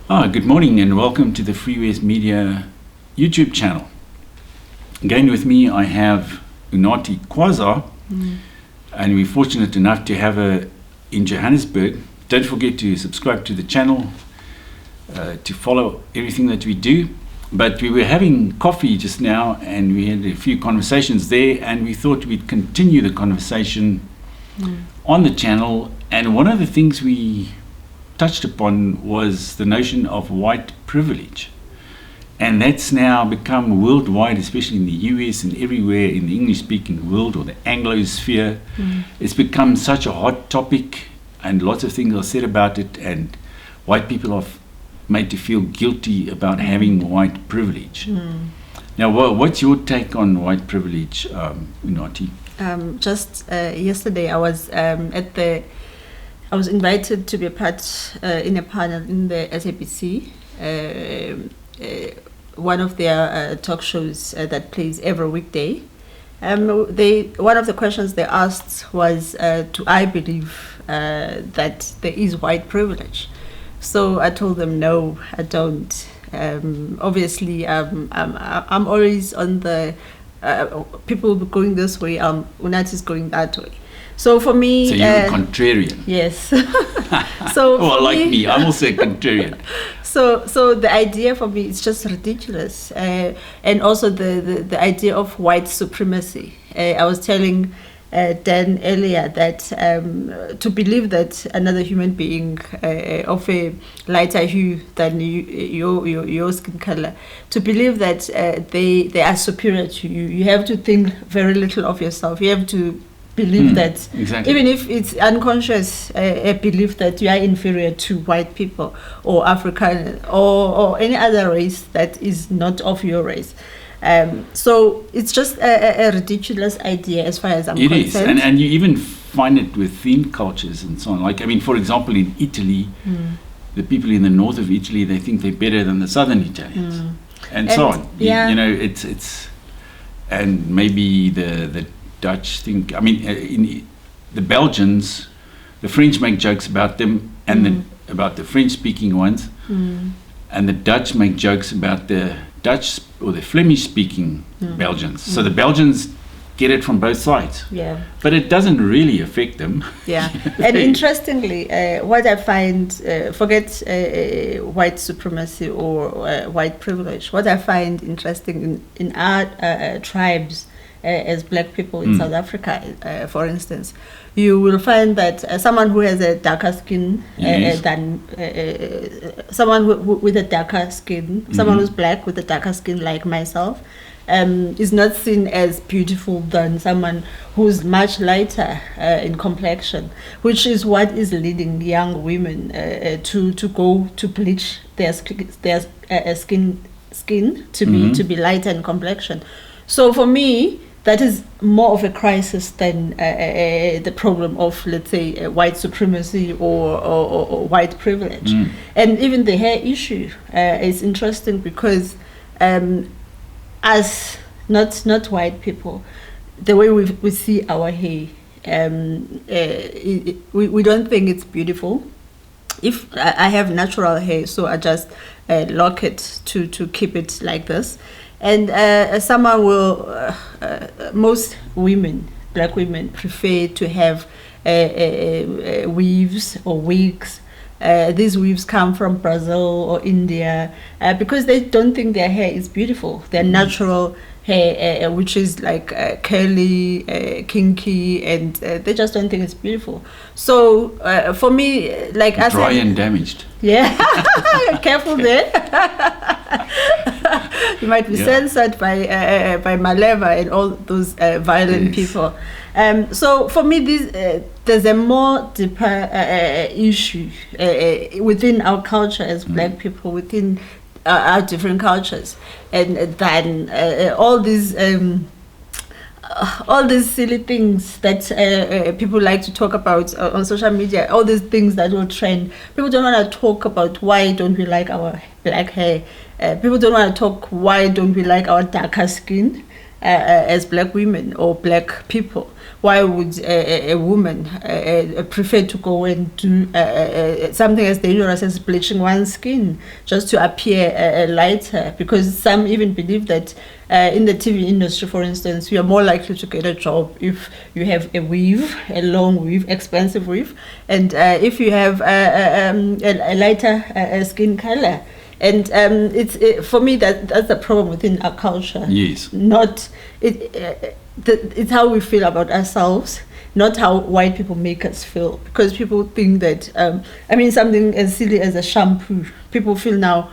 Good morning and welcome to the Freeways Media YouTube channel. Again with me I have Unathi Kwaza, and we're fortunate enough to have her in Johannesburg. Don't forget to subscribe to the channel, to follow everything that we do. But we were having coffee just now and we had a few conversations there, and we thought we'd continue the conversation on the channel. And one of the things we touched upon was the notion of white privilege, and that's now become worldwide, especially in the US and everywhere in the English-speaking world or the Anglosphere. It's become such a hot topic, and lots of things are said about it, and white people are made to feel guilty about having white privilege. Now, what's your take on white privilege, Unathi? Just yesterday, I was I was invited to be a part in a panel in the SABC, one of their talk shows that plays every weekday. One of the questions they asked was, do I believe that there is white privilege? So I told them, no, I don't. Obviously, I'm always on the people going this way, Unathi is going that way. So for me, so you're a contrarian. Yes. So well, like me, I'm also a contrarian. So the idea for me is just ridiculous, and also the idea of white supremacy. I was telling Dan earlier that to believe that another human being of a lighter hue than your skin color, to believe that they are superior to you, you have to think very little of yourself. You have to believe that, exactly. Even if it's unconscious, a belief that you are inferior to white people or African or any other race that is not of your race. So it's just a ridiculous idea as far as I'm concerned. It is, and you even find it within cultures and so on. Like, I mean, for example, in Italy, the people in the north of Italy, they think they're better than the southern Italians, and so on. Yeah. You know, it's and maybe the Dutch think, I mean, in the Belgians, the French make jokes about them, and about the French-speaking ones, and the Dutch make jokes about the Dutch or the Flemish-speaking Belgians. So the Belgians get it from both sides. Yeah. But it doesn't really affect them. Yeah. And interestingly, what I find, forget white supremacy or white privilege, what I find interesting in our tribes, as black people in South Africa, for instance, you will find that someone who has a darker skin than someone with a darker skin, someone who's black with a darker skin like myself, is not seen as beautiful than someone who's much lighter in complexion, which is what is leading young women to go to bleach their skin to be lighter in complexion. So for me, that is more of a crisis than the problem of, let's say, white supremacy or white privilege. And even the hair issue is interesting because as not white people, the way we see our hair, we don't think it's beautiful. If I have natural hair, so I just lock it to keep it like this. And someone will, most women, black women, prefer to have weaves or wigs. These weaves come from Brazil or India because they don't think their hair is beautiful. Their natural hair, which is like curly, kinky, and they just don't think it's beautiful. So for me, like I said, dry and damaged. Yeah, careful there. You might be censored by Maleva and all those violent people. So for me, there's a more deeper issue within our culture as black people, within our different cultures, and than all these silly things that people like to talk about on social media, all these things that will trend. People don't want to talk about why don't we like our black hair. People don't want to talk why don't we like our darker skin as black women or black people. why would a woman prefer to go and do something as dangerous as bleaching one's skin just to appear lighter? Because some even believe that in the TV industry, for instance, you are more likely to get a job if you have a weave, a long weave, expensive weave, and if you have a lighter skin color. And for me that's the problem within our culture. Yes. Not it's how we feel about ourselves, not how white people make us feel. Because people think that something as silly as a shampoo, people feel now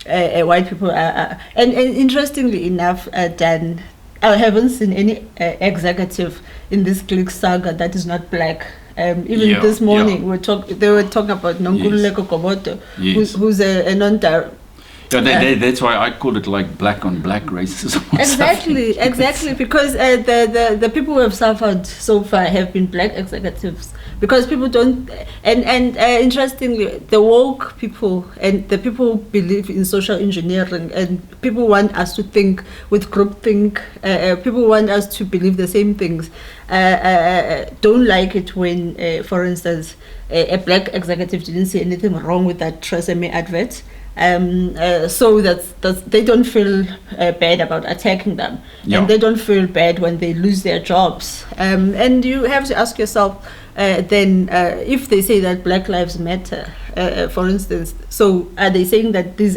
white people are and interestingly enough, Dan, I haven't seen any executive in this Click saga that is not black. Even this morning they were talking about Nonkululeko Komoto, who's a non-direct. That's why I call it like black on black racism. Exactly, because the people who have suffered so far have been black executives, because people don't, and interestingly, the woke people and the people who believe in social engineering, and people want us to think with groupthink, people want us to believe the same things, don't like it when, for instance, a black executive didn't see anything wrong with that Tresemme advert. So that they don't feel bad about attacking them, and they don't feel bad when they lose their jobs. And you have to ask yourself, then if they say that Black Lives Matter, for instance, so are they saying that these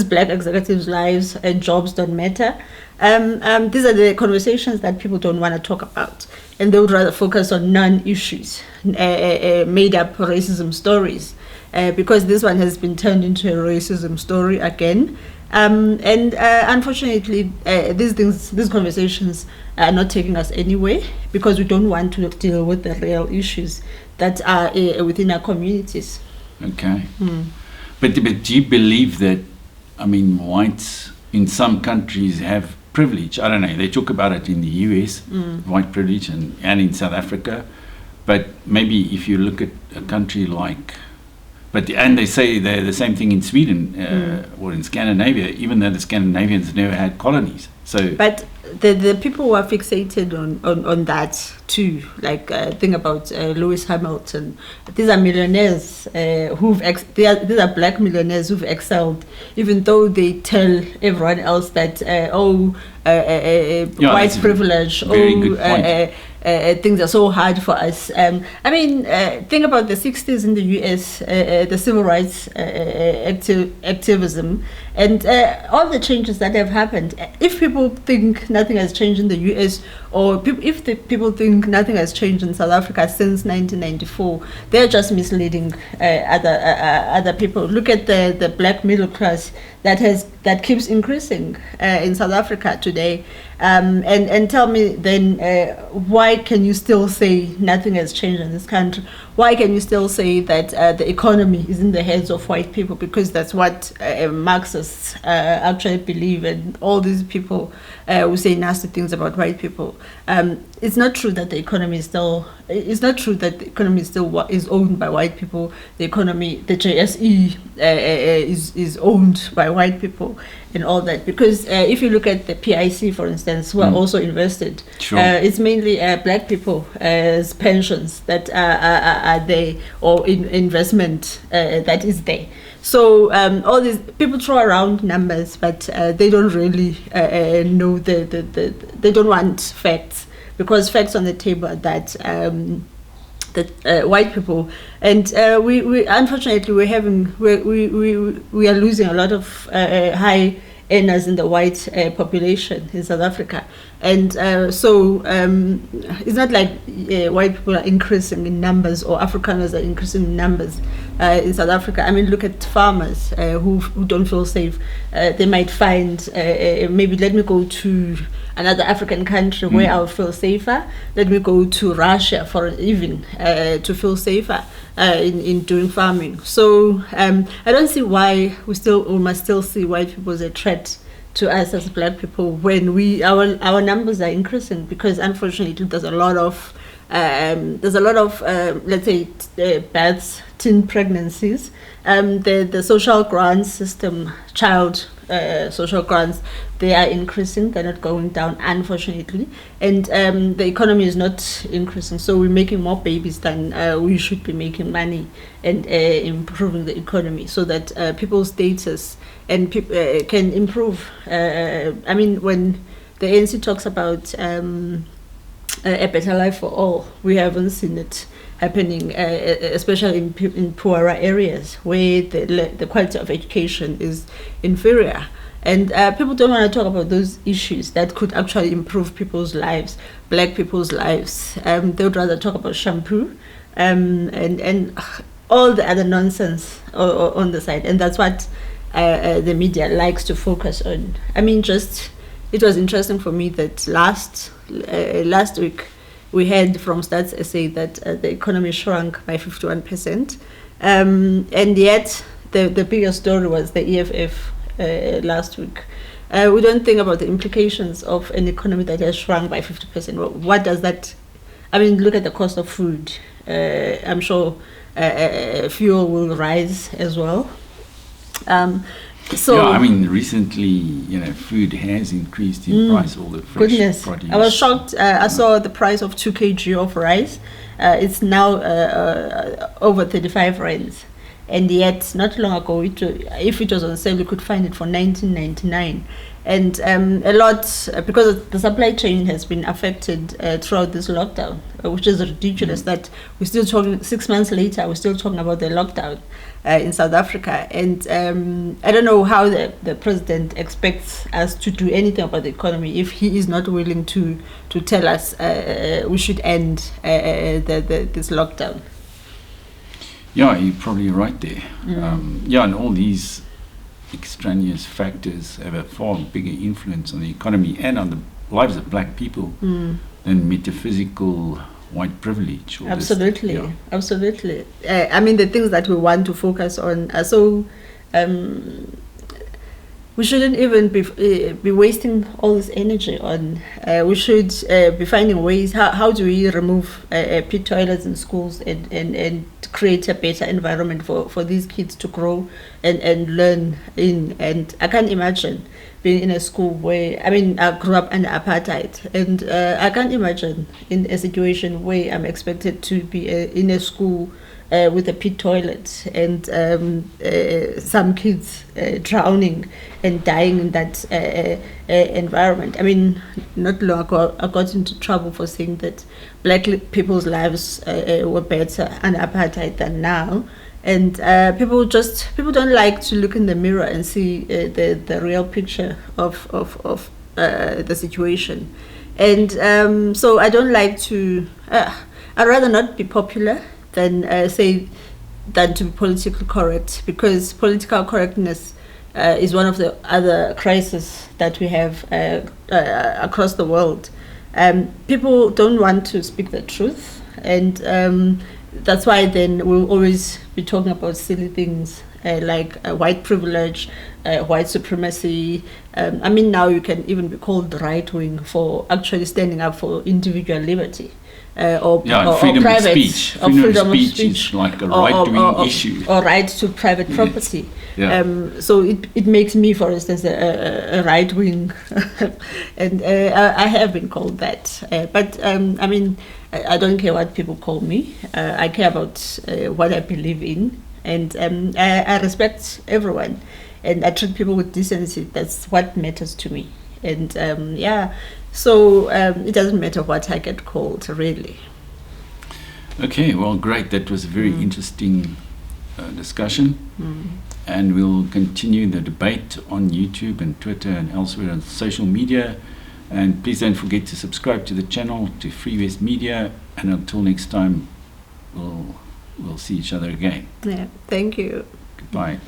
black executives' lives and jobs don't matter? These are the conversations that people don't want to talk about, and they would rather focus on non-issues, made up racism stories. Because this one has been turned into a racism story again. And unfortunately, these conversations are not taking us anywhere, because we don't want to deal with the real issues that are within our communities. Okay. But do you believe that, whites in some countries have privilege? I don't know, they talk about it in the US, white privilege, and in South Africa. But maybe if you look at a country like... And they say the same thing in Sweden or in Scandinavia, even though the Scandinavians never had colonies. But the people who are fixated on that too, like think about Lewis Hamilton. These are millionaires these are black millionaires who've excelled, even though they tell everyone else that white privilege, things are so hard for us. Think about the 60s in the US, the civil rights activism, and all the changes that have happened. If people think nothing has changed in the US, or if the people think nothing has changed in South Africa since 1994, they're just misleading other people. Look at the black middle class that keeps increasing in South Africa today, and tell me then, why can you still say nothing has changed in this country? Why can you still say that the economy is in the heads of white people? Because that's what Marxists actually believe, and all these people who say nasty things about white people. It's not true that the economy is still. It's not true that the economy is owned by white people. The economy, the JSE, is owned by white people, and all that. Because if you look at the PIC, for instance, who are also invested, it's mainly black people as pensions that are there, or in investment that is there. So all these people throw around numbers, but they don't really know they don't want facts, because facts on the table are that white people, and we unfortunately we are losing a lot of high earners in the white population in South Africa, and so it's not like white people are increasing in numbers, or Afrikaners are increasing in numbers in South Africa. Look at farmers who don't feel safe. They might find maybe, let me go to another African country where I'll feel safer. Let me go to Russia to feel safer in doing farming. So I don't see why we must still see white people as a threat to us as black people when our numbers are increasing, because unfortunately there's a lot of There's a lot of, let's say, births, teen pregnancies. The social grants system, child social grants, they are increasing. They're not going down, unfortunately. And the economy is not increasing. So we're making more babies than we should be making money and improving the economy so that people's status and can improve. I mean, when the ANC talks about a better life for all, we haven't seen it happening, especially in poorer areas where the quality of education is inferior. And people don't want to talk about those issues that could actually improve people's lives, black people's lives. They would rather talk about shampoo and all the other nonsense on the side. And that's what the media likes to focus on. I mean, it was interesting for me that last week we heard from Stats SA that the economy shrunk by 51%, and yet the biggest story was the EFF last week. We don't think about the implications of an economy that has shrunk by 50%. What does that? I mean, look at the cost of food. I'm sure fuel will rise as well. So yeah, I mean, recently, food has increased in price. All the fresh produce. I was shocked. I saw the price of 2 kg of rice. It's now over 35 rands, and yet not long ago, if it was on sale, you could find it for 19.99. And a lot because the supply chain has been affected throughout this lockdown, which is ridiculous. That we're still talking 6 months later. We're still talking about the lockdown in South Africa, and I don't know how the president expects us to do anything about the economy if he is not willing to tell us we should end this lockdown. Yeah, you're probably right there. And all these extraneous factors have a far bigger influence on the economy and on the lives of black people than metaphysical white privilege. Absolutely. I mean, the things that we want to focus on are so. We shouldn't even be wasting all this energy on. We should be finding ways. How do we remove pit toilets in schools and create a better environment for these kids to grow and learn in? And I can't imagine being in a school where, I mean, I grew up under apartheid, and I can't imagine in a situation where I'm expected to be in a school with a pit toilet and some kids drowning and dying in that environment. I mean, not long ago, I got into trouble for saying that black people's lives were better under apartheid than now. And people don't like to look in the mirror and see the real picture of the situation. And so I don't like to. I'd rather not be popular than to be politically correct, because political correctness is one of the other crises that we have across the world. People don't want to speak the truth, and that's why then we'll always be talking about silly things like white privilege, white supremacy. I mean, now you can even be called right wing for actually standing up for individual liberty. Or freedom of speech. Freedom of speech is like a right-to-win issue. Or right to private property. Yeah. So it makes me, for instance, a right-wing, and I have been called that. But I mean, I don't care what people call me. I care about what I believe in, and I respect everyone, and I treat people with decency. That's what matters to me. And so it doesn't matter what I get called, really. Okay, well, great. That was a very interesting discussion. And we'll continue the debate on YouTube and Twitter and elsewhere on social media. And please don't forget to subscribe to the channel, to Free West Media. And until next time, we'll see each other again. Yeah, thank you. Goodbye.